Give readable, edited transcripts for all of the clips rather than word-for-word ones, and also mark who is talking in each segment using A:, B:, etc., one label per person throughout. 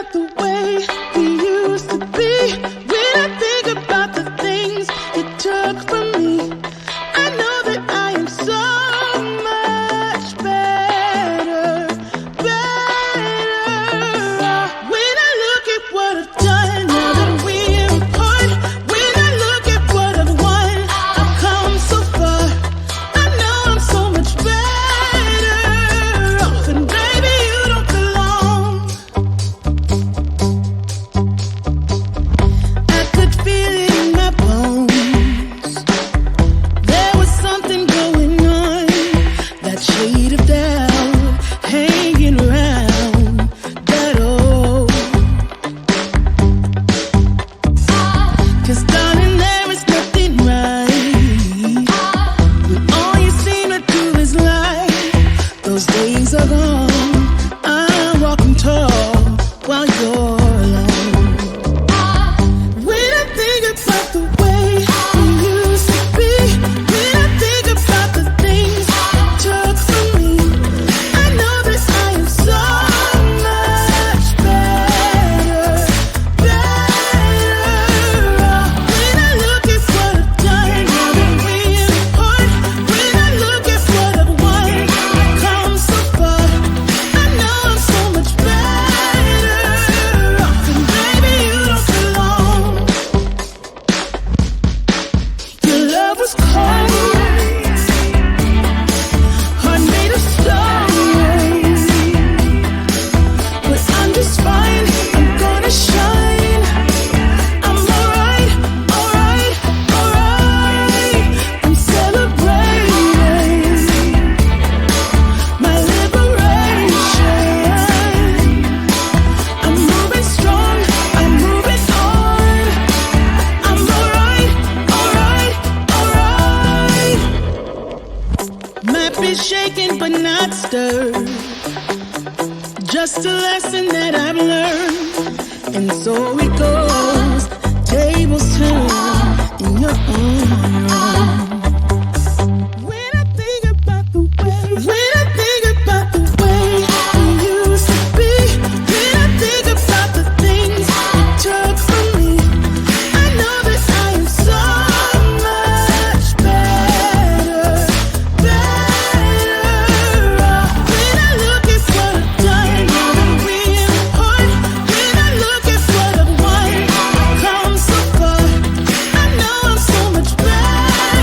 A: about the way we used to be. When I think about the things you took from me, I know that I am so much better, better. When I look at what I've done, now that we're apart, when I look at what I've won, I've come so far. I know I'm so much better off, and baby, you don't belong. I could feel it in my bones. There was something going on, that shade of doubt hanging around that old. 'Cause darling, there is nothing right when all you seem to do is lie. Those days are gone. I'm walking tall while you're alone. When I think about the way we used to be, when I think about the things you took from me, I know that I am so much better, better. When I look at what I've done, now that we're apart, when I look at what I've won, I've come so far. I know I'm so much better off, and baby, you don't belong. Your love was cold, heart made of stone, but I'm just fine. I'm gonna shine. I'm alright, alright, alright. I'm celebrating my liberation. I'm moving strong, I'm moving on. I'm alright, alright, alright. Might be shaken but not stirred. Just a lesson that I've learned. And so it goes. Tables turn in your honor. When I think about the way, when I think about the way we used to be, when I think about the things you took from me, I know that I am so much better, better. When I look at what I've done, now that we're apart, when I look at what I've won, I've come so far. I know I'm so much better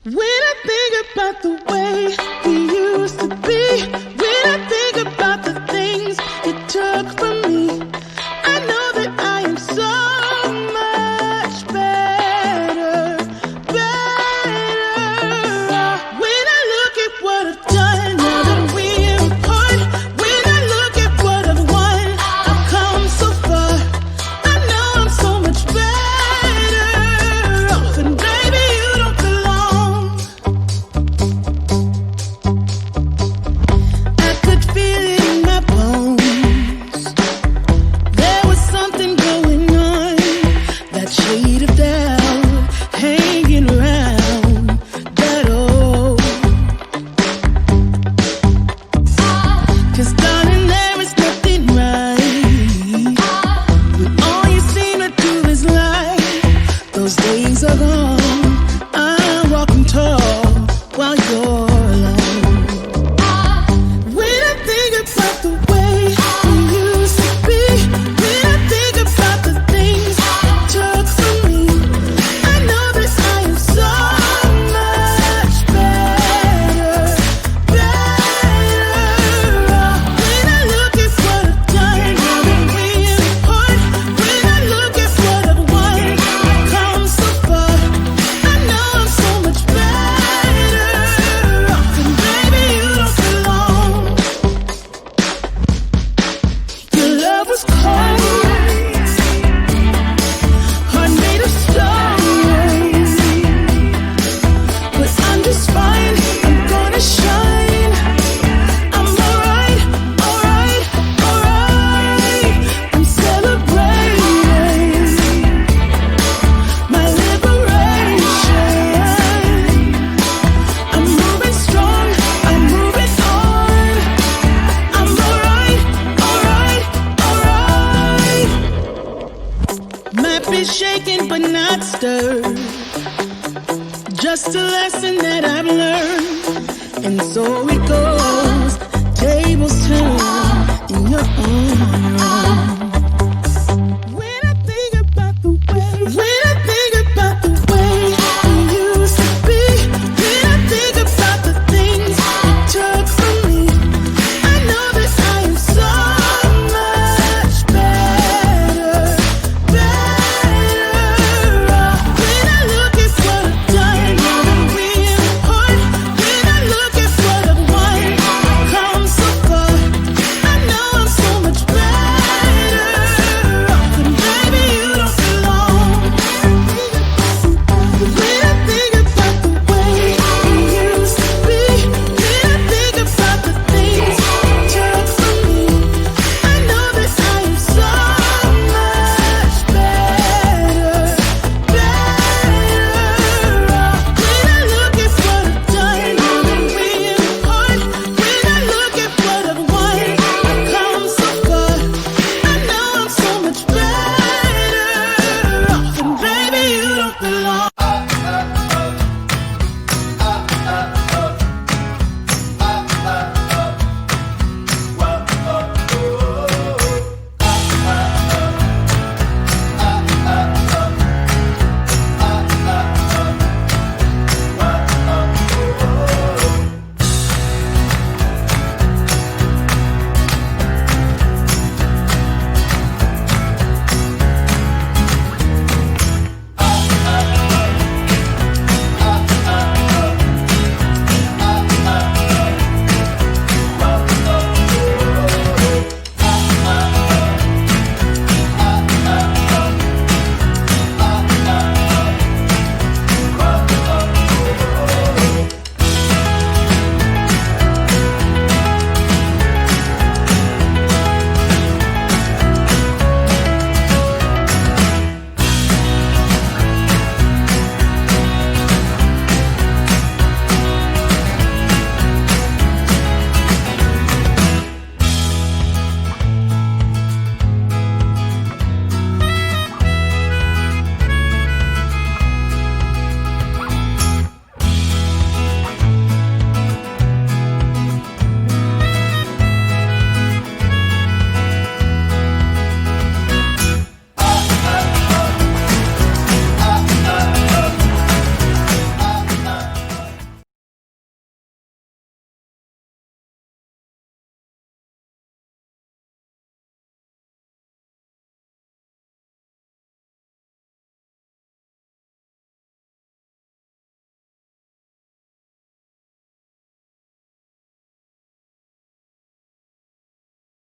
A: When I think about the way we used to be, when I think about the things you took from me, I know that I am so much better, better. When I look at what I've done, now that we're apart, when I look at what I've won, I've come so far. I know I'm so much better off, and baby, you don't belong. I could feel it in my bones. There was something going on, that shade of doubt hanging around that old. 'Cause darling, there is nothing right when all you seem to do is lie. Those days are gone. I'm walking tall while you're alone. When I think about the way we used to be, when I think about the things you took from me, I know that I am so much better, better. When I look at what I've done, now that we're apart, when I look at what I've won, I've come so far. I know I'm so much better off, and baby, you don't belong. Your love was cold, heart made of stone, but I'm just fine. I'm gonna shine. I'm alright, alright, alright. I'm celebrating my liberation. I'm moving strong, I'm moving on. I'm alright, alright, alright. Might be shaken but not stirred. Just a lesson that I've learned. And so it goes. Tables turn and you're on your own.